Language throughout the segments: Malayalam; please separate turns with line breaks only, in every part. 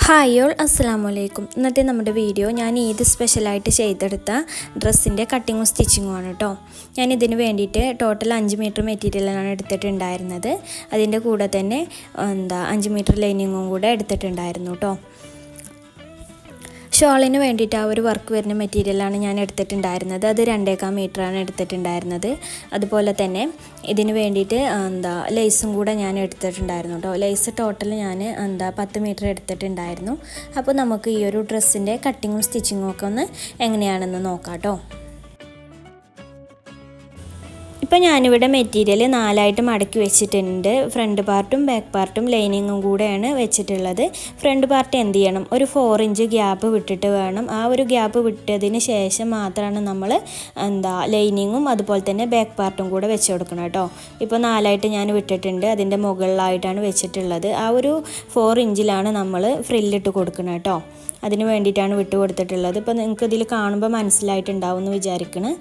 ഹായ് ഓൾ അസ്സലാമു അലൈക്കും. ഇന്നത്തെ നമ്മുടെ വീഡിയോ ഞാൻ ഈദ് സ്പെഷ്യലായിട്ട് ചെയ്തെടുത്ത ഡ്രസ്സിൻ്റെ കട്ടിങ്ങും സ്റ്റിച്ചിങ്ങും ആണ് കേട്ടോ. ഞാൻ ഇതിന് വേണ്ടിയിട്ട് ടോട്ടൽ 5 മീറ്റർ മെറ്റീരിയലാണ് എടുത്തിട്ടുണ്ടായിരുന്നത്. അതിൻ്റെ കൂടെ തന്നെ 5 മീറ്റർ ലൈനിങ്ങും കൂടെ എടുത്തിട്ടുണ്ടായിരുന്നു കേട്ടോ. ഷോളിന് വേണ്ടിയിട്ട് ആ ഒരു വർക്ക് വരുന്ന മെറ്റീരിയലാണ് ഞാൻ എടുത്തിട്ടുണ്ടായിരുന്നത്. അത് 2.25 മീറ്ററാണ് എടുത്തിട്ടുണ്ടായിരുന്നത്. അതുപോലെ തന്നെ ഇതിന് വേണ്ടിയിട്ട് ലേസും കൂടെ ഞാൻ എടുത്തിട്ടുണ്ടായിരുന്നു കേട്ടോ. ലേസ് ടോട്ടൽ ഞാൻ 10 മീറ്റർ എടുത്തിട്ടുണ്ടായിരുന്നു. അപ്പോൾ നമുക്ക് ഈ ഒരു ഡ്രസ്സിൻ്റെ കട്ടിങ്ങും സ്റ്റിച്ചിങ്ങും ഒക്കെ ഒന്ന് എങ്ങനെയാണെന്ന് നോക്കാം കേട്ടോ. ഇപ്പോൾ ഞാനിവിടെ മെറ്റീരിയൽ 4ആയിട്ട് മടക്കി വെച്ചിട്ടുണ്ട്. ഫ്രണ്ട് പാർട്ടും ബാക്ക് പാർട്ടും ലൈനിങ്ങും കൂടെയാണ് വെച്ചിട്ടുള്ളത്. ഫ്രണ്ട് പാർട്ട് എന്ത് ചെയ്യണം, ഒരു 4 ഇഞ്ച് ഗ്യാപ്പ് വിട്ടിട്ട് വേണം. ആ ഒരു ഗ്യാപ്പ് വിട്ടതിന് ശേഷം മാത്രമാണ് നമ്മൾ ലൈനിങ്ങും അതുപോലെ തന്നെ ബാക്ക് പാർട്ടും കൂടെ വെച്ച് കൊടുക്കണം കേട്ടോ. ഇപ്പോൾ 4ആയിട്ട് ഞാൻ വിട്ടിട്ടുണ്ട്. അതിൻ്റെ മുകളിലായിട്ടാണ് വെച്ചിട്ടുള്ളത്. ആ ഒരു 4 ഇഞ്ചിലാണ് നമ്മൾ ഫ്രില്ലിട്ട് കൊടുക്കണം കേട്ടോ. അതിന് വേണ്ടിയിട്ടാണ് വിട്ട് കൊടുത്തിട്ടുള്ളത്. ഇപ്പോൾ നിങ്ങൾക്ക് ഇതിൽ കാണുമ്പോൾ മനസ്സിലായിട്ടുണ്ടാവും എന്ന് വിചാരിക്കണം.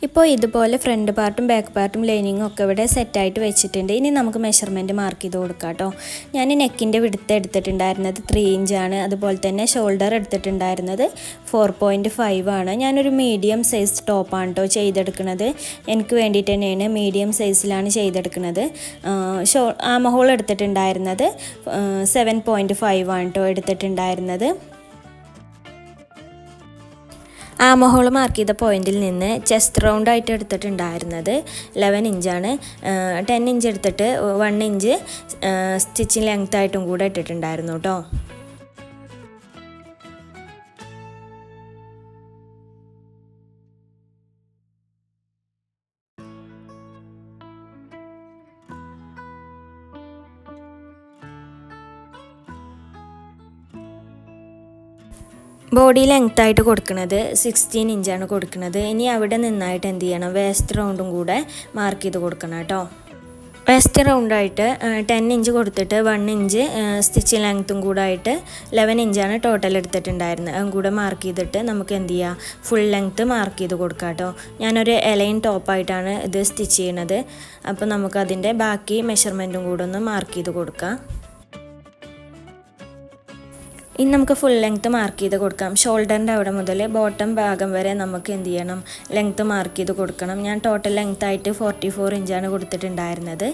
ഇപ്പോൾ ഇതുപോലെ ഫ്രണ്ട് പാർട്ടും ബാക്ക് പാർട്ടും ലൈനിങ്ങും ഒക്കെ ഇവിടെ സെറ്റായിട്ട് വെച്ചിട്ടുണ്ട്. ഇനി നമുക്ക് മെഷർമെൻറ്റ് മാർക്ക് ചെയ്ത് കൊടുക്കാം കേട്ടോ. ഞാൻ നെക്കിൻ്റെ വിടുത്ത് എടുത്തിട്ടുണ്ടായിരുന്നത് 3 ഇഞ്ചാണ്. അതുപോലെ തന്നെ ഷോൾഡർ എടുത്തിട്ടുണ്ടായിരുന്നത് 4.5 ആണ്. ഞാനൊരു മീഡിയം സൈസ് ടോപ്പാണ് കേട്ടോ ചെയ്തെടുക്കുന്നത്. എനിക്ക് വേണ്ടിയിട്ട് തന്നെയാണ് മീഡിയം സൈസിലാണ് ചെയ്തെടുക്കുന്നത്. ആം ഹോൾ എടുത്തിട്ടുണ്ടായിരുന്നത് 7.5 ആണ് കേട്ടോ എടുത്തിട്ടുണ്ടായിരുന്നത്. ആം ഹോൾ മാർക്ക് ചെയ്ത പോയിന്റിൽ നിന്ന് ചെസ്റ്റ് റൗണ്ട് ആയിട്ട് എടുത്തിട്ടുണ്ടായിരുന്നത് 11 ഇഞ്ചാണ്. 10 ഇഞ്ച് എടുത്തിട്ട് 1 ഇഞ്ച് സ്റ്റിച്ചിങ് ലെങ്ത് ആയിട്ടും കൂടെ ഇട്ടിട്ടുണ്ടായിരുന്നു കേട്ടോ. ബോഡി ലെങ്ത് ആയിട്ട് കൊടുക്കുന്നത് 16 ഇഞ്ചാണ് കൊടുക്കുന്നത്. ഇനി അവിടെ നിന്നായിട്ട് എന്ത് ചെയ്യണം, വേസ്റ്റ് റൗണ്ടും കൂടെ മാർക്ക് ചെയ്ത് കൊടുക്കണം കേട്ടോ. വേസ്റ്റ് റൗണ്ടായിട്ട് 10 ഇഞ്ച് കൊടുത്തിട്ട് 1 ഇഞ്ച് സ്റ്റിച്ചിങ് ലെങ്ത്തും കൂടെ ആയിട്ട് 11 ഇഞ്ചാണ് ടോട്ടൽ എടുത്തിട്ടുണ്ടായിരുന്നത്. അതും കൂടെ മാർക്ക് ചെയ്തിട്ട് നമുക്ക് എന്ത് ചെയ്യുക, ഫുൾ ലെങ്ത്ത് മാർക്ക് ചെയ്ത് കൊടുക്കാം കേട്ടോ. ഞാനൊരു എലൈൻ ടോപ്പായിട്ടാണ് ഇത് സ്റ്റിച്ച് ചെയ്യണത്. അപ്പോൾ നമുക്കതിൻ്റെ ബാക്കി മെഷർമെൻറ്റും കൂടെ ഒന്ന് മാർക്ക് ചെയ്ത് കൊടുക്കാം. ഇനി നമുക്ക് ഫുൾ ലെങ്ത്ത് മാർക്ക് ചെയ്ത് കൊടുക്കാം. ഷോൾഡറിൻ്റെ അവിടെ മുതൽ ബോട്ടം ഭാഗം വരെ നമുക്ക് എന്ത് ചെയ്യണം, ലെങ്ത്ത് മാർക്ക് ചെയ്ത് കൊടുക്കണം. ഞാൻ ടോട്ടൽ ലെങ്ത്ത് ആയിട്ട് 44 ഇഞ്ചാണ് കൊടുത്തിട്ടുണ്ടായിരുന്നത്.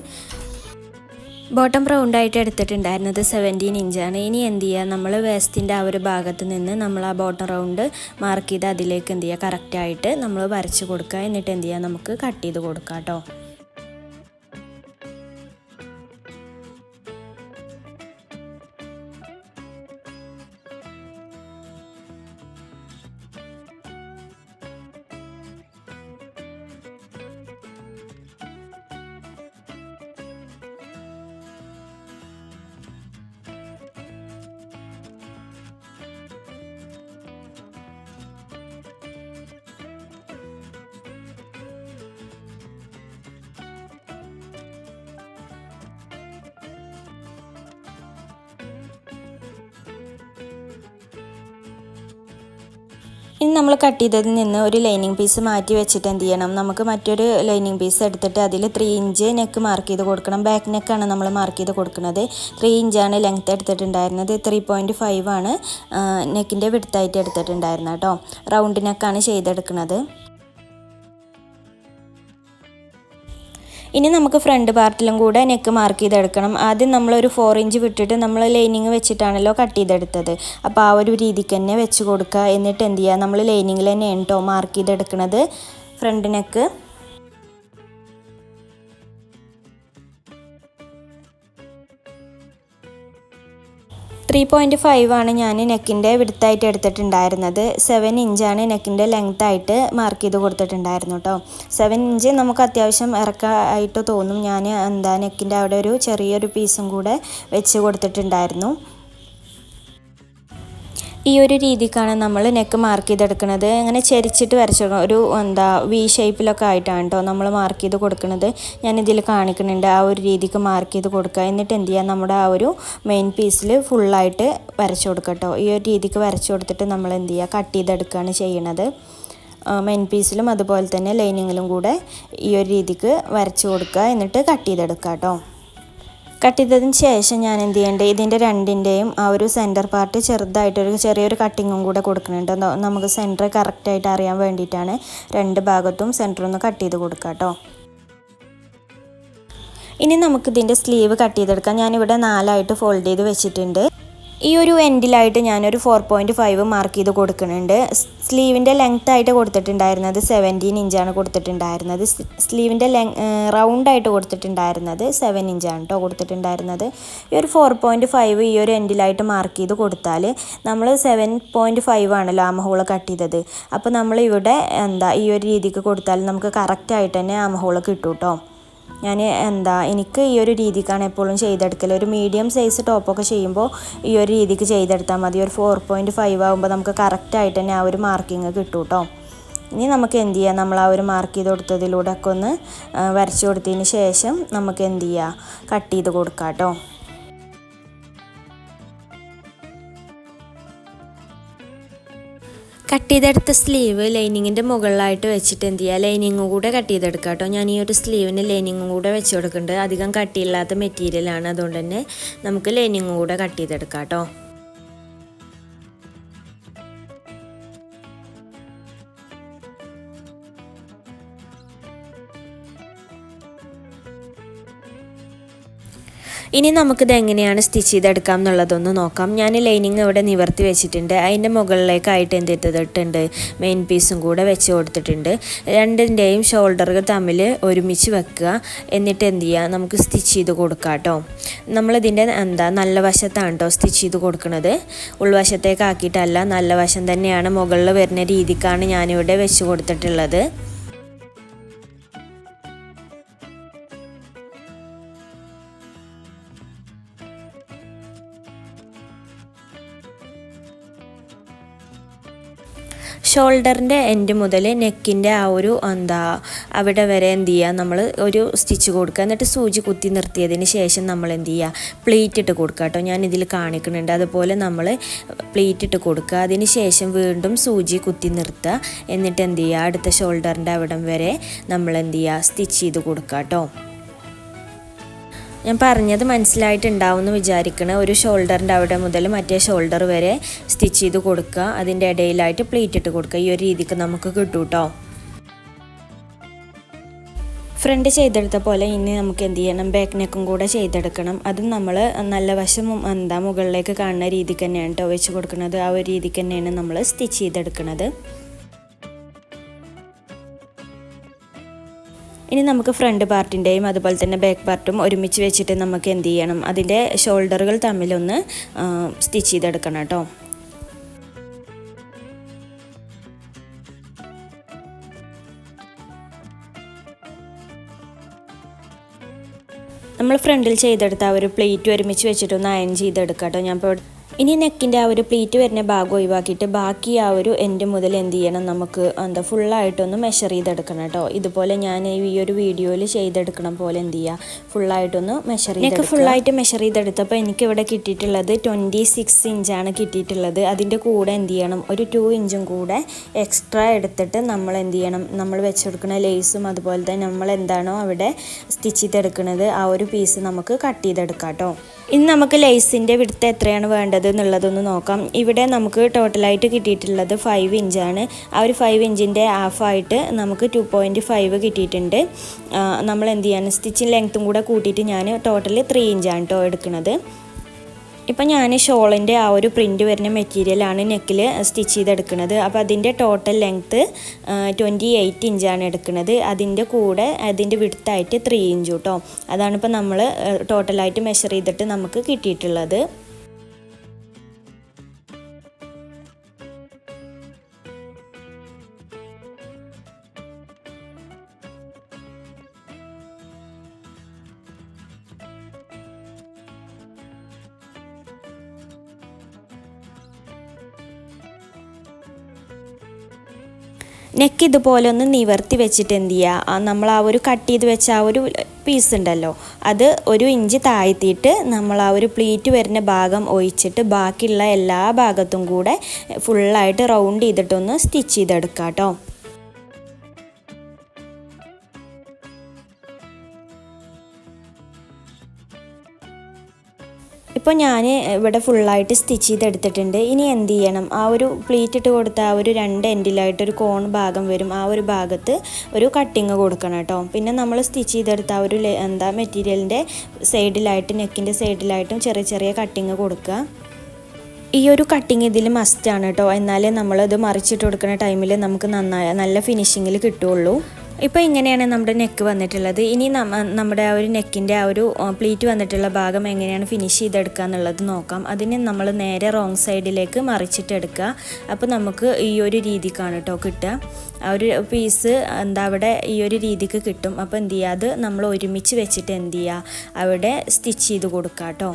ബോട്ടം റൗണ്ടായിട്ട് എടുത്തിട്ടുണ്ടായിരുന്നത് 17 ഇഞ്ചാണ്. ഇനി എന്ത് ചെയ്യുക, നമ്മൾ വേസ്റ്റിൻ്റെ ആ ഒരു ഭാഗത്ത് നിന്ന് നമ്മൾ ആ ബോട്ടം റൗണ്ട് മാർക്ക് ചെയ്ത് അതിലേക്ക് എന്ത് ചെയ്യുക, കറക്റ്റായിട്ട് നമ്മൾ വരച്ച് കൊടുക്കുക. എന്നിട്ട് എന്ത് ചെയ്യുക, നമുക്ക് കട്ട് ചെയ്ത് കൊടുക്കാം കേട്ടോ. ഇനി നമ്മൾ കട്ട് ചെയ്തതിൽ നിന്ന് ഒരു ലൈനിങ് പീസ് മാറ്റി വെച്ചിട്ട് എന്ത് ചെയ്യണം, നമുക്ക് മറ്റൊരു ലൈനിങ് പീസ് എടുത്തിട്ട് അതിൽ 3 ഇഞ്ച് നെക്ക് മാർക്ക് ചെയ്ത് കൊടുക്കണം. ബാക്ക് നെക്കാണ് നമ്മൾ മാർക്ക് ചെയ്ത് കൊടുക്കുന്നത്. 3 ഇഞ്ചാണ് ലെങ്ത്ത് എടുത്തിട്ടുണ്ടായിരുന്നത്. 3.5 ആണ് നെക്കിൻ്റെ വിഡ്ത്തായിട്ട് എടുത്തിട്ടുണ്ടായിരുന്നത് കേട്ടോ. റൗണ്ട് നെക്കാണ് ചെയ്തെടുക്കുന്നത്. ഇനി നമുക്ക് ഫ്രണ്ട് പാർട്ടിലും കൂടെ നെക്ക് മാർക്ക് ചെയ്തെടുക്കണം. ആദ്യം നമ്മളൊരു 4 ഇഞ്ച് വിട്ടിട്ട് നമ്മൾ ലൈനിങ് വെച്ചിട്ടാണല്ലോ കട്ട് ചെയ്തെടുത്തത്. അപ്പോൾ ആ ഒരു രീതിക്ക് തന്നെ വെച്ച് കൊടുക്കുക. എന്നിട്ട് എന്ത് ചെയ്യുക, നമ്മൾ ലൈനിങ്ങിൽ തന്നെയാണ് കേട്ടോ മാർക്ക് ചെയ്തെടുക്കുന്നത് ഫ്രണ്ട് നെക്ക്. .5 ഞാൻ നെക്കിൻ്റെ വിഡ്ത്തായിട്ട് എടുത്തിട്ടുണ്ടായിരുന്നത്. 7 ഇഞ്ചാണ് നെക്കിൻ്റെ ലെങ്ത് ആയിട്ട് മാർക്ക് ചെയ്ത് കൊടുത്തിട്ടുണ്ടായിരുന്നു കേട്ടോ. 7 ഇഞ്ച് നമുക്ക് അത്യാവശ്യം ഇറക്കമായിട്ട് തോന്നും. ഞാൻ നെക്കിൻ്റെ അവിടെ ഒരു ചെറിയൊരു പീസും കൂടെ വെച്ച് കൊടുത്തിട്ടുണ്ടായിരുന്നു. ഈ ഒരു രീതിക്കാണ് നമ്മൾ നെക്ക് മാർക്ക് ചെയ്തെടുക്കുന്നത്. അങ്ങനെ ചെരിച്ചിട്ട് വരച്ചെടുക്കണം. ഒരു വി ഷേപ്പിലൊക്കെ ആയിട്ടാണ് കേട്ടോ നമ്മൾ മാർക്ക് ചെയ്ത് കൊടുക്കുന്നത്. ഞാനിതിൽ കാണിക്കുന്നുണ്ട്. ആ ഒരു രീതിക്ക് മാർക്ക് ചെയ്ത് കൊടുക്കുക. എന്നിട്ട് എന്ത് ചെയ്യുക, നമ്മുടെ ആ ഒരു മെയിൻ പീസിൽ ഫുള്ളായിട്ട് വരച്ചു കൊടുക്കുക കേട്ടോ. ഈ ഒരു രീതിക്ക് വരച്ചു കൊടുത്തിട്ട് നമ്മൾ എന്ത് ചെയ്യുക, കട്ട് ചെയ്തെടുക്കുകയാണ് ചെയ്യണത്. മെയിൻ പീസിലും അതുപോലെ തന്നെ ലൈനിങ്ങിലും കൂടെ ഈ ഒരു രീതിക്ക് വരച്ചു കൊടുക്കുക. എന്നിട്ട് കട്ട് ചെയ്തെടുക്കുക കേട്ടോ. കട്ട് ചെയ്തതിന് ശേഷം ഞാൻ എന്ത് ചെയ്യേണ്ടത്, ഇതിൻ്റെ രണ്ടിൻ്റെയും ആ ഒരു സെൻറ്റർ പാർട്ട് ചെറിയൊരു കട്ടിങ്ങും കൂടെ കൊടുക്കുന്നുണ്ട്. നമുക്ക് സെൻറ്റർ കറക്റ്റായിട്ട് അറിയാൻ വേണ്ടിയിട്ടാണ് രണ്ട് ഭാഗത്തും സെൻറ്ററൊന്ന് കട്ട് ചെയ്ത് കൊടുക്കുക കേട്ടോ. ഇനി നമുക്കിതിൻ്റെ സ്ലീവ് കട്ട് ചെയ്തെടുക്കാം. ഞാനിവിടെ 4 ഫോൾഡ് ചെയ്ത് വെച്ചിട്ടുണ്ട്. ഈ ഒരു എൻഡിലായിട്ട് ഞാനൊരു 4.5 മാർക്ക് ചെയ്ത് കൊടുക്കുന്നുണ്ട്. സ്ലീവിൻ്റെ ലെങ്ത് ആയിട്ട് കൊടുത്തിട്ടുണ്ടായിരുന്നത് 17 ഇഞ്ചാണ് കൊടുത്തിട്ടുണ്ടായിരുന്നത്. സ്ലീവിൻ്റെ റൗണ്ടായിട്ട് കൊടുത്തിട്ടുണ്ടായിരുന്നത് 7 ഇഞ്ചാണ് കേട്ടോ കൊടുത്തിട്ടുണ്ടായിരുന്നത്. ഈ ഒരു 4.5 ഈ ഒരു എൻഡിലായിട്ട് മാർക്ക് ചെയ്ത് കൊടുത്താൽ നമ്മൾ 7.5 ആണല്ലോ ആം ഹോൾ കട്ട് ചെയ്തത്. അപ്പോൾ നമ്മളിവിടെ ഈ ഒരു രീതിക്ക് കൊടുത്താൽ നമുക്ക് കറക്റ്റായിട്ട് തന്നെ ആം ഹോൾ കിട്ടും കേട്ടോ. എനിക്ക് ഈ ഒരു രീതിക്കാണ് എപ്പോഴും ചെയ്തെടുക്കൽ. ഒരു മീഡിയം സൈസ് ടോപ്പൊക്കെ ചെയ്യുമ്പോൾ ഈ ഒരു രീതിക്ക് ചെയ്തെടുത്താൽ മതി. ഒരു 4.5 ആകുമ്പോൾ നമുക്ക് കറക്റ്റായിട്ട് തന്നെ ആ ഒരു മാർക്കിങ് കിട്ടും കേട്ടോ. ഇനി നമുക്ക് എന്ത് ചെയ്യാം, നമ്മൾ ആ ഒരു മാർക്ക് ചെയ്ത് കൊടുത്തതിലൂടെ ഒക്കെ ഒന്ന് വരച്ച് കൊടുത്തതിന് ശേഷം നമുക്ക് എന്ത് ചെയ്യാം, കട്ട് ചെയ്ത് കൊടുക്കാം കേട്ടോ. കട്ട് ചെയ്തെടുത്ത സ്ലീവ് ലൈനിങ്ങിൻ്റെ മുകളിലായിട്ട് വെച്ചിട്ട് എന്ത് ചെയ്യുക, ലൈനിങ്ങും കൂടെ കട്ട് ചെയ്തെടുക്കുക കേട്ടോ. ഞാൻ ഈ ഒരു സ്ലീവിന് ലൈനിങ്ങും കൂടെ വെച്ച് കൊടുക്കുന്നുണ്ട്. അധികം കട്ടിയില്ലാത്ത മെറ്റീരിയലാണ്, അതുകൊണ്ട് തന്നെ നമുക്ക് ലൈനിങ്ങും കൂടെ കട്ട് ചെയ്തെടുക്കാം കേട്ടോ. ഇനി നമുക്കിത് എങ്ങനെയാണ് സ്റ്റിച്ച് ചെയ്തെടുക്കാം എന്നുള്ളതൊന്ന് നോക്കാം. ഞാൻ ലൈനിങ് ഇവിടെ നിവർത്തി വെച്ചിട്ടുണ്ട്. അതിൻ്റെ മുകളിലേക്കായിട്ട് എന്ത് ചെയ്തിട്ടുണ്ട്, മെയിൻ പീസും കൂടെ വെച്ച് കൊടുത്തിട്ടുണ്ട്. രണ്ടിൻ്റെയും ഷോൾഡറുകൾ തമ്മിൽ ഒരുമിച്ച് വെക്കുക. എന്നിട്ട് എന്ത് ചെയ്യുക, നമുക്ക് സ്റ്റിച്ച് ചെയ്ത് കൊടുക്കാം കേട്ടോ. നമ്മളിതിൻ്റെ നല്ല വശത്താണ് കേട്ടോ സ്റ്റിച്ച് ചെയ്ത് കൊടുക്കുന്നത്. ഉൾവശത്തേക്ക് ആക്കിയിട്ടല്ല, നല്ല വശം തന്നെയാണ് മുകളിൽ വരുന്ന രീതിക്കാണ് ഞാനിവിടെ വെച്ച് കൊടുത്തിട്ടുള്ളത്. ഷോൾഡറിൻ്റെ എൻഡ് മുതൽ നെക്കിൻ്റെ ആ ഒരു അവിടെ വരെ എന്ത് ചെയ്യുക, നമ്മൾ ഒരു സ്റ്റിച്ച് കൊടുക്കുക. എന്നിട്ട് സൂചി കുത്തി നിർത്തിയതിന് ശേഷം നമ്മൾ എന്ത് ചെയ്യുക, പ്ലീറ്റ് ഇട്ട് കൊടുക്കുക കേട്ടോ. ഞാൻ ഇതിൽ കാണിക്കുന്നുണ്ട്. അതുപോലെ നമ്മൾ പ്ലീറ്റ് ഇട്ട് കൊടുക്കുക. അതിന് ശേഷം വീണ്ടും സൂചി കുത്തി നിർത്തുക. എന്നിട്ട് എന്ത് ചെയ്യുക, അടുത്ത ഷോൾഡറിൻ്റെ അവിടം വരെ നമ്മൾ എന്ത് ചെയ്യുക, സ്റ്റിച്ച് ചെയ്ത് കൊടുക്കുക കേട്ടോ. ഞാൻ പറഞ്ഞത് മനസ്സിലായിട്ടുണ്ടാവും എന്ന് വിചാരിക്കണം. ഒരു ഷോൾഡറിൻ്റെ അവിടെ മുതൽ മറ്റേ ഷോൾഡർ വരെ സ്റ്റിച്ച് ചെയ്ത് കൊടുക്കുക. അതിൻ്റെ ഇടയിലായിട്ട് പ്ലീറ്റ് ഇട്ട് കൊടുക്കുക. ഈ ഒരു രീതിക്ക് നമുക്ക് കിട്ടും കേട്ടോ. ഫ്രണ്ട് ചെയ്തെടുത്ത പോലെ ഇനി നമുക്ക് എന്ത് ചെയ്യണം, ബാക്ക് നെക്കും കൂടെ ചെയ്തെടുക്കണം. അതും നമ്മൾ നല്ല വശം മുകളിലേക്ക് കാണുന്ന രീതിക്ക് തന്നെയാണ് കേട്ടോ വെച്ച് കൊടുക്കുന്നത്. ആ ഒരു രീതിക്ക് തന്നെയാണ് നമ്മൾ സ്റ്റിച്ച് ചെയ്തെടുക്കുന്നത്. ഇനി നമുക്ക് ഫ്രണ്ട് പാർട്ടിൻ്റെയും അതുപോലെ തന്നെ ബാക്ക് പാർട്ടും ഒരുമിച്ച് വെച്ചിട്ട് നമുക്ക് എന്ത് ചെയ്യണം, അതിൻ്റെ ഷോൾഡറുകൾ തമ്മിലൊന്ന് സ്റ്റിച്ച് ചെയ്തെടുക്കണം കേട്ടോ. നമ്മൾ ഫ്രണ്ടിൽ ചെയ്തെടുത്ത ആ ഒരു പ്ലേറ്റ് ഒരുമിച്ച് വെച്ചിട്ടൊന്ന് അയൺ ചെയ്തെടുക്കാം കേട്ടോ. ഞാൻ ഇപ്പോൾ ഇനി നെക്കിൻ്റെ ആ ഒരു പ്ലീറ്റ് വരുന്ന ഭാഗം ഒഴിവാക്കിയിട്ട് ബാക്കി ആ ഒരു എൻഡ് മുതൽ എന്ത് ചെയ്യണം, നമുക്ക് ഫുള്ളായിട്ടൊന്ന് മെഷർ ചെയ്തെടുക്കണം കേട്ടോ. ഇതുപോലെ ഞാൻ ഈ ഒരു വീഡിയോയിൽ ചെയ്തെടുക്കണം പോലെ എന്ത് ചെയ്യുക, ഫുള്ളായിട്ടൊന്ന് മെഷർ ചെയ്ത് ഫുള്ളായിട്ട് മെഷർ ചെയ്തെടുത്തപ്പോൾ എനിക്കിവിടെ കിട്ടിയിട്ടുള്ളത് 26 ഇഞ്ചാണ് കിട്ടിയിട്ടുള്ളത്. അതിൻ്റെ കൂടെ എന്ത് ചെയ്യണം, ഒരു 2 ഇഞ്ചും കൂടെ എക്സ്ട്രാ എടുത്തിട്ട് നമ്മൾ എന്ത് ചെയ്യണം, നമ്മൾ വെച്ചെടുക്കുന്ന ലേസും അതുപോലെ തന്നെ നമ്മൾ എന്താണോ അവിടെ സ്റ്റിച്ച് ചെയ്തെടുക്കുന്നത് ആ ഒരു പീസ് നമുക്ക് കട്ട് ചെയ്തെടുക്കാം കേട്ടോ. ഇനി നമുക്ക് ലേസിൻ്റെ വിഡ്ത്ത് എത്രയാണ് വേണ്ടത് എന്നുള്ളതൊന്ന് നോക്കാം. ഇവിടെ നമുക്ക് ടോട്ടലായിട്ട് കിട്ടിയിട്ടുള്ളത് 5 ഇഞ്ചാണ്. ആ ഒരു 5 ഇഞ്ചിൻ്റെ ഹാഫായിട്ട് നമുക്ക് 2.5 കിട്ടിയിട്ടുണ്ട്. നമ്മൾ എന്ത് ചെയ്യാണ്, സ്റ്റിച്ചിങ് ലെങ്ത്തും കൂടെ കൂട്ടിയിട്ട് ഞാൻ ടോട്ടൽ 3 ഇഞ്ചാണ് കേട്ടോ എടുക്കുന്നത്. ഇപ്പം ഞാൻ ഷോളിൻ്റെ ആ ഒരു പ്രിൻ്റ് വരുന്ന മെറ്റീരിയലാണ് നെക്കിൽ സ്റ്റിച്ച് ചെയ്തെടുക്കുന്നത്. അപ്പോൾ അതിൻ്റെ ടോട്ടൽ ലെങ്ത്ത് 28 ഇഞ്ചാണ് എടുക്കുന്നത്. അതിൻ്റെ കൂടെ അതിൻ്റെ വിഡ്ത്തായിട്ട് 3 ഇഞ്ച് കേട്ടോ. അതാണിപ്പോൾ നമ്മൾ ടോട്ടലായിട്ട് മെഷർ ചെയ്തിട്ട് നമുക്ക് കിട്ടിയിട്ടുള്ളത്. നെക്ക് ഇതുപോലെ ഒന്ന് നിവർത്തി വെച്ചിട്ട് എന്ത് ചെയ്യുക, നമ്മൾ ആ ഒരു കട്ട് ചെയ്ത് വെച്ച ആ ഒരു പീസ് ഉണ്ടല്ലോ അത് 1 ഇഞ്ച് താഴ്ത്തിയിട്ട് നമ്മൾ ആ ഒരു പ്ലീറ്റ് വരുന്ന ഭാഗം ഒഴിച്ചിട്ട് ബാക്കിയുള്ള എല്ലാ ഭാഗത്തും കൂടെ ഫുള്ളായിട്ട് റൗണ്ട് ചെയ്തിട്ടൊന്ന് സ്റ്റിച്ച് ചെയ്തെടുക്കാം കേട്ടോ. ഇപ്പോൾ ഞാൻ ഇവിടെ ഫുള്ളായിട്ട് സ്റ്റിച്ച് ചെയ്തെടുത്തിട്ടുണ്ട്. ഇനി എന്ത് ചെയ്യണം, ആ ഒരു പ്ലീറ്റ് ഇട്ട് കൊടുത്ത ആ ഒരു രണ്ട് എൻഡിലായിട്ടൊരു കോൺ ഭാഗം വരും, ആ ഒരു ഭാഗത്ത് ഒരു കട്ടിങ് കൊടുക്കണം കേട്ടോ. പിന്നെ നമ്മൾ സ്റ്റിച്ച് ചെയ്തെടുത്ത ആ ഒരു മെറ്റീരിയലിൻ്റെ സൈഡിലായിട്ട്, നെക്കിൻ്റെ സൈഡിലായിട്ടും ചെറിയ ചെറിയ കട്ടിങ് കൊടുക്കുക. ഈ ഒരു കട്ടിങ് ഇതിൽ മസ്റ്റാണ് കേട്ടോ, എന്നാലേ നമ്മളത് മറിച്ചിട്ട് കൊടുക്കുന്ന ടൈമിൽ നമുക്ക് നല്ല ഫിനിഷിങ്ങിൽ കിട്ടുള്ളൂ. ഇപ്പോൾ ഇങ്ങനെയാണ് നമ്മുടെ നെക്ക് വന്നിട്ടുള്ളത്. ഇനി നമ്മുടെ ആ ഒരു നെക്കിൻ്റെ ആ ഒരു പ്ലീറ്റ് വന്നിട്ടുള്ള ഭാഗം എങ്ങനെയാണ് ഫിനിഷ് ചെയ്തെടുക്കുക എന്നുള്ളത് നോക്കാം. അതിന് നമ്മൾ നേരെ റോങ് സൈഡിലേക്ക് മറിച്ചിട്ടെടുക്കുക. അപ്പോൾ നമുക്ക് ഈ ഒരു രീതിക്കാണ് കേട്ടോ കിട്ടുക. ആ ഒരു പീസ് അവിടെ ഈ ഒരു രീതിക്ക് കിട്ടും. അപ്പോൾ എന്ത് ചെയ്യുക, അത് നമ്മൾ ഒരുമിച്ച് വെച്ചിട്ട് എന്ത് ചെയ്യുക, അവിടെ സ്റ്റിച്ച് ചെയ്ത് കൊടുക്കുക കേട്ടോ.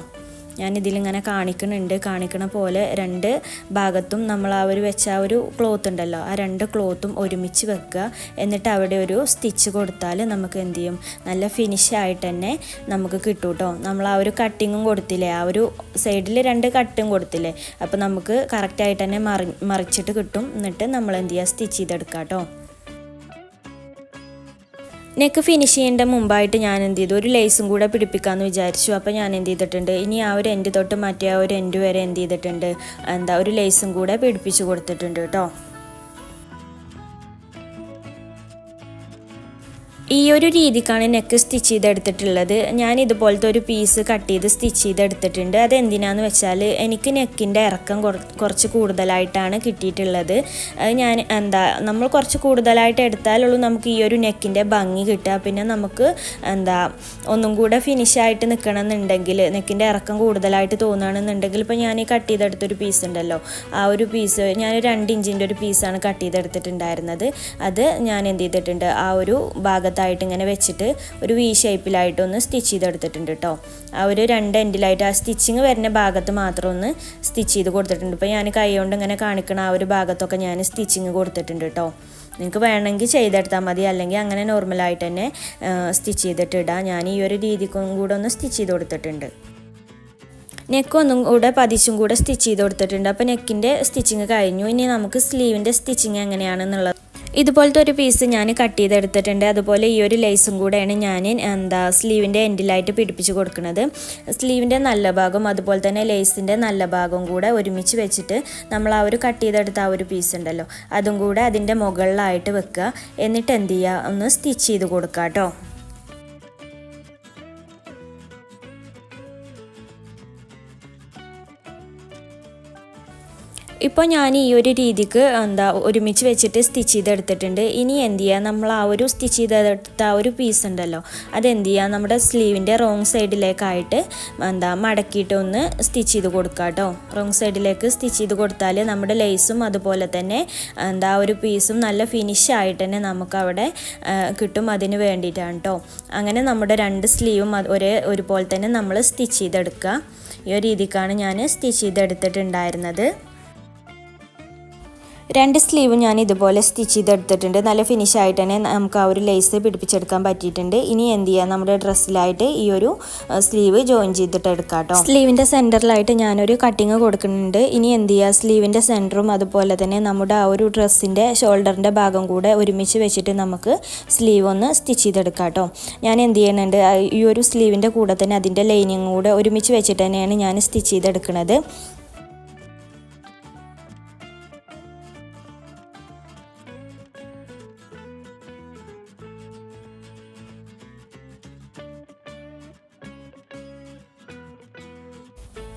ഞാനിതിലിങ്ങനെ കാണിക്കണ പോലെ രണ്ട് ഭാഗത്തും നമ്മൾ ആ ഒരു വെച്ച ആ ഒരു ക്ലോത്ത് ഉണ്ടല്ലോ, ആ രണ്ട് ക്ലോത്തും ഒരുമിച്ച് വെക്കുക. എന്നിട്ട് അവിടെ ഒരു സ്റ്റിച്ച് കൊടുത്താൽ നമുക്ക് എന്ത് ചെയ്യും, നല്ല ഫിനിഷായിട്ട് തന്നെ നമുക്ക് കിട്ടും കേട്ടോ. നമ്മൾ ആ ഒരു കട്ടിങ്ങും കൊടുത്തില്ലേ, ആ ഒരു സൈഡിൽ രണ്ട് കട്ടും കൊടുത്തില്ലേ, അപ്പോൾ നമുക്ക് കറക്റ്റായിട്ട് തന്നെ മറിച്ചിട്ട് കിട്ടും. എന്നിട്ട് നമ്മൾ എന്ത് ചെയ്യുക, സ്റ്റിച്ച് ചെയ്തെടുക്കുക കേട്ടോ. നെക്ക് ഫിനിഷ് ചെയ്യേണ്ട മുമ്പായിട്ട് ഞാൻ എന്ത് ചെയ്തു, ഒരു ലേസും കൂടെ പിടിപ്പിക്കാമെന്ന് വിചാരിച്ചു. അപ്പോൾ ഞാൻ എന്ത് ചെയ്തിട്ടുണ്ട്, ഇനി ആ ഒരു എൻഡ് തൊട്ട് മറ്റേ ആ ഒരു എൻഡ് വരെ എന്ത് ചെയ്തിട്ടുണ്ട്, ഒരു ലേസും കൂടെ പിടിപ്പിച്ച് കൊടുത്തിട്ടുണ്ട് കേട്ടോ. ഈ ഒരു രീതിക്കാണ് നെക്ക് സ്റ്റിച്ച് ചെയ്തെടുത്തിട്ടുള്ളത്. ഞാൻ ഇതുപോലത്തെ ഒരു പീസ് കട്ട് ചെയ്ത് സ്റ്റിച്ച് ചെയ്തെടുത്തിട്ടുണ്ട്. അതെന്തിനാന്ന് വെച്ചാൽ എനിക്ക് നെക്കിൻ്റെ ഇറക്കം കുറച്ച് കൂടുതലായിട്ടാണ് കിട്ടിയിട്ടുള്ളത്. ഞാൻ നമ്മൾ കുറച്ച് കൂടുതലായിട്ട് എടുത്താലുള്ളൂ നമുക്ക് ഈ ഒരു നെക്കിൻ്റെ ഭംഗി കിട്ടുക. പിന്നെ നമുക്ക് ഒന്നും കൂടെ ഫിനിഷായിട്ട് നിൽക്കണമെന്നുണ്ടെങ്കിൽ, നെക്കിൻ്റെ ഇറക്കം കൂടുതലായിട്ട് തോന്നുകയാണെന്നുണ്ടെങ്കിൽ, ഇപ്പോൾ ഞാൻ ഈ കട്ട് ചെയ്തെടുത്തൊരു പീസ് ഉണ്ടല്ലോ, ആ ഒരു പീസ് ഞാൻ 2 ഇഞ്ചിൻ്റെ ഒരു പീസാണ് കട്ട് ചെയ്തെടുത്തിട്ടുണ്ടായിരുന്നത്. അത് ഞാൻ എന്ത് ചെയ്തിട്ടുണ്ട്, ആ ഒരു ഭാഗത്തായിട്ട് ഇങ്ങനെ വെച്ചിട്ട് ഒരു വി ഷേപ്പിലായിട്ടൊന്ന് സ്റ്റിച്ച് ചെയ്തെടുത്തിട്ടുണ്ട് കേട്ടോ. ആ ഒരു 2 എൻഡിലായിട്ട് ആ സ്റ്റിച്ചിങ് വരുന്ന ഭാഗത്ത് മാത്രം ഒന്ന് സ്റ്റിച്ച് ചെയ്ത് കൊടുത്തിട്ടുണ്ട്. ഇപ്പോൾ ഞാൻ കൈ കൊണ്ട് ഇങ്ങനെ കാണിക്കണ ആ ഒരു ഭാഗത്തൊക്കെ ഞാൻ സ്റ്റിച്ചിങ് കൊടുത്തിട്ടുണ്ട് കേട്ടോ. നിങ്ങൾക്ക് വേണമെങ്കിൽ ചെയ്തെടുത്താൽ മതി, അല്ലെങ്കിൽ അങ്ങനെ നോർമലായിട്ട് തന്നെ സ്റ്റിച്ച് ചെയ്തിട്ട് ഇടാം. ഞാൻ ഈ ഒരു രീതിക്കും കൂടെ ഒന്ന് സ്റ്റിച്ച് ചെയ്ത് കൊടുത്തിട്ടുണ്ട്. നെക്ക് ഒന്നും കൂടെ പതിച്ചും കൂടെ സ്റ്റിച്ച് ചെയ്ത് കൊടുത്തിട്ടുണ്ട്. അപ്പോൾ നെക്കിൻ്റെ സ്റ്റിച്ചിങ് കഴിഞ്ഞു. ഇനി നമുക്ക് സ്ലീവിൻ്റെ സ്റ്റിച്ചിങ് എങ്ങനെയാണെന്നുള്ളത്, ഇതുപോലത്തെ ഒരു പീസ് ഞാൻ കട്ട് ചെയ്തെടുത്തിട്ടുണ്ട്. അതുപോലെ ഈ ഒരു ലേസും കൂടെയാണ് ഞാൻ സ്ലീവിൻ്റെ എൻഡിലായിട്ട് പിടിപ്പിച്ച് കൊടുക്കുന്നത്. സ്ലീവിൻ്റെ നല്ല ഭാഗം അതുപോലെ തന്നെ ലേസിൻ്റെ നല്ല ഭാഗവും കൂടെ ഒരുമിച്ച് വെച്ചിട്ട് നമ്മൾ ആ ഒരു കട്ട് ചെയ്തെടുത്ത ആ ഒരു പീസ് ഉണ്ടല്ലോ, അതും കൂടെ അതിൻ്റെ മുകളിലായിട്ട് വെക്കുക. എന്നിട്ട് എന്ത് ചെയ്യുക, ഒന്ന് സ്റ്റിച്ച് ചെയ്ത് കൊടുക്കുക കേട്ടോ. ഇപ്പോൾ ഞാൻ ഈ ഒരു രീതിക്ക് ഒരുമിച്ച് വെച്ചിട്ട് സ്റ്റിച്ച് ചെയ്തെടുത്തിട്ടുണ്ട്. ഇനി എന്ത് ചെയ്യുക, നമ്മൾ ആ ഒരു സ്റ്റിച്ച് ചെയ്തെടുത്ത ആ ഒരു പീസ് ഉണ്ടല്ലോ, അതെന്ത് ചെയ്യുക, നമ്മുടെ സ്ലീവിൻ്റെ റോങ് സൈഡിലേക്കായിട്ട് മടക്കിയിട്ട് ഒന്ന് സ്റ്റിച്ച് ചെയ്ത് കൊടുക്കുക കേട്ടോ. റോങ് സൈഡിലേക്ക് സ്റ്റിച്ച് ചെയ്ത് കൊടുത്താൽ നമ്മുടെ ലേസും അതുപോലെ തന്നെ ആ ഒരു പീസും നല്ല ഫിനിഷായിട്ട് തന്നെ നമുക്കവിടെ കിട്ടും. അതിന് വേണ്ടിയിട്ടാണ് കേട്ടോ. അങ്ങനെ നമ്മുടെ 2 സ്ലീവും ഒരുപോലെ തന്നെ നമ്മൾ സ്റ്റിച്ച് ചെയ്തെടുക്കുക. ഈ ഒരു രീതിക്കാണ് ഞാൻ സ്റ്റിച്ച് ചെയ്തെടുത്തിട്ടുണ്ടായിരുന്നത്. 2 സ്ലീവും ഞാൻ ഇതുപോലെ സ്റ്റിച്ച് ചെയ്തെടുത്തിട്ടുണ്ട്. നല്ല ഫിനിഷായിട്ട് തന്നെ നമുക്ക് ആ ഒരു ലേസ് പിടിപ്പിച്ചെടുക്കാൻ പറ്റിയിട്ടുണ്ട്. ഇനി എന്ത് ചെയ്യുക, നമ്മുടെ ഡ്രസ്സിലായിട്ട് ഈ ഒരു സ്ലീവ് ജോയിൻ ചെയ്തിട്ട് എടുക്കാം കേട്ടോ. സ്ലീവിൻ്റെ സെൻറ്ററിലായിട്ട് ഞാനൊരു കട്ടിങ് കൊടുക്കുന്നുണ്ട്. ഇനി എന്ത് ചെയ്യുക, സ്ലീവിൻ്റെ സെൻറ്ററും അതുപോലെ തന്നെ നമ്മുടെ ആ ഒരു ഡ്രസ്സിൻ്റെ ഷോൾഡറിൻ്റെ ഭാഗം കൂടെ ഒരുമിച്ച് വെച്ചിട്ട് നമുക്ക് സ്ലീവ് ഒന്ന് സ്റ്റിച്ച് ചെയ്തെടുക്കാം കേട്ടോ. ഞാൻ എന്ത് ചെയ്യുന്നുണ്ട്, ഈ ഒരു സ്ലീവിൻ്റെ കൂടെ തന്നെ അതിൻ്റെ ലൈനിങ് കൂടെ ഒരുമിച്ച് വെച്ചിട്ട് തന്നെയാണ് ഞാൻ സ്റ്റിച്ച് ചെയ്തെടുക്കുന്നത്.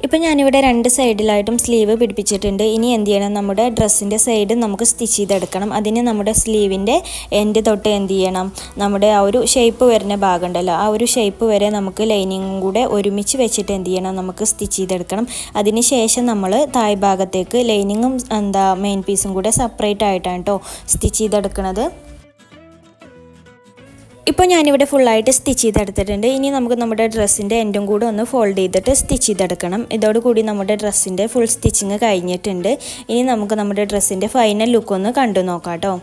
ഇപ്പോൾ ഞാനിവിടെ 2 സൈഡിലായിട്ടും സ്ലീവ് പിടിപ്പിച്ചിട്ടുണ്ട്. ഇനി എന്ത് ചെയ്യണം, നമ്മുടെ ഡ്രസ്സിൻ്റെ സൈഡ് നമുക്ക് സ്റ്റിച്ച് ചെയ്തെടുക്കണം. അതിന് നമ്മുടെ സ്ലീവിൻ്റെ എൻഡ് തൊട്ട് എന്ത് ചെയ്യണം, നമ്മുടെ ആ ഒരു ഷേപ്പ് വരുന്ന ഭാഗം ഉണ്ടല്ലോ, ആ ഒരു ഷേപ്പ് വരെ നമുക്ക് ലൈനിങ്ങും കൂടെ ഒരുമിച്ച് വെച്ചിട്ട് എന്ത് ചെയ്യണം, നമുക്ക് സ്റ്റിച്ച് ചെയ്തെടുക്കണം. അതിന് ശേഷം നമ്മൾ താഴ് ഭാഗത്തേക്ക് ലൈനിങ്ങും മെയിൻ പീസും കൂടെ സെപ്പറേറ്റ് ആയിട്ടാണ് കേട്ടോ സ്റ്റിച്ച് ചെയ്തെടുക്കുന്നത്. ഇപ്പോൾ ഞാനിവിടെ ഫുള്ളായിട്ട് സ്റ്റിച്ച് ചെയ്തെടുത്തിട്ടുണ്ട്. ഇനി നമുക്ക് നമ്മുടെ ഡ്രസ്സിൻ്റെ എൻഡും കൂടെ ഒന്ന് ഫോൾഡ് ചെയ്തിട്ട് സ്റ്റിച്ച് ചെയ്തെടുക്കണം. ഇതോടുകൂടി നമ്മുടെ ഡ്രസ്സിൻ്റെ ഫുൾ സ്റ്റിച്ചിങ് കഴിഞ്ഞിട്ടുണ്ട്. ഇനി നമുക്ക് നമ്മുടെ ഡ്രസ്സിൻ്റെ ഫൈനൽ ലുക്ക് ഒന്ന് കണ്ടു നോക്കാം കേട്ടോ.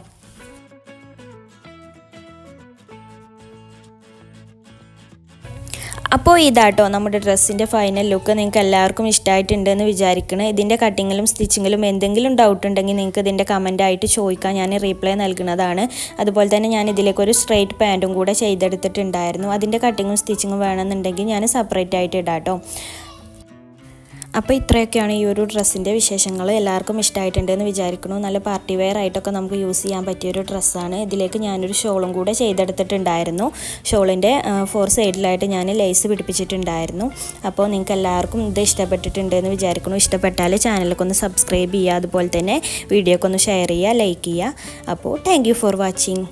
അപ്പോൾ ഇതാട്ടോ നമ്മുടെ ഡ്രസ്സിൻ്റെ ഫൈനൽ ലുക്ക്. നിങ്ങൾക്ക് എല്ലാവർക്കും ഇഷ്ടമായിട്ടുണ്ടെന്ന് വിചാരിക്കണം. ഇതിൻ്റെ കട്ടിങ്ങിലും സ്റ്റിച്ചിങ്ങിലും എന്തെങ്കിലും ഡൗട്ട് ഉണ്ടെങ്കിൽ നിങ്ങൾക്ക് ഇതിൻ്റെ കമൻറ്റായിട്ട് ചോദിക്കാം, ഞാൻ റീപ്ലൈ നൽകുന്നതാണ്. അതുപോലെ തന്നെ ഞാൻ ഇതിലേക്കൊരു സ്ട്രെയിറ്റ് പാൻറ്റും കൂടെ ചെയ്തെടുത്തിട്ടുണ്ടായിരുന്നു. അതിൻ്റെ കട്ടിങ്ങും സ്റ്റിച്ചിങ്ങും വേണമെന്നുണ്ടെങ്കിൽ ഞാൻ സെപ്പറേറ്റ് ആയിട്ട് ഇടാം കേട്ടോ. അപ്പോൾ ഇത്രയൊക്കെയാണ് ഈ ഒരു ഡ്രസ്സിൻ്റെ വിശേഷങ്ങൾ. എല്ലാവർക്കും ഇഷ്ടമായിട്ടുണ്ടെന്ന് വിചാരിക്കുന്നു. നല്ല പാർട്ടി വെയർ ആയിട്ടൊക്കെ നമുക്ക് യൂസ് ചെയ്യാൻ പറ്റിയൊരു ഡ്രസ്സാണ്. ഇതിലേക്ക് ഞാനൊരു ഷോളും കൂടെ ചെയ്തെടുത്തിട്ടുണ്ടായിരുന്നു. ഷോളിൻ്റെ 4 സൈഡിലായിട്ട് ഞാൻ ലേസ് പിടിപ്പിച്ചിട്ടുണ്ടായിരുന്നു. അപ്പോൾ നിങ്ങൾക്ക് എല്ലാവർക്കും ഇത് ഇഷ്ടപ്പെട്ടിട്ടുണ്ടെന്ന് വിചാരിക്കുന്നു. ഇഷ്ടപ്പെട്ടാൽ ചാനലൊക്കെ ഒന്ന് സബ്സ്ക്രൈബ് ചെയ്യുക, അതുപോലെ തന്നെ വീഡിയോക്ക് ഒന്ന് ഷെയർ ചെയ്യുക, ലൈക്ക് ചെയ്യുക. അപ്പോൾ താങ്ക് യു ഫോർ വാച്ചിങ്.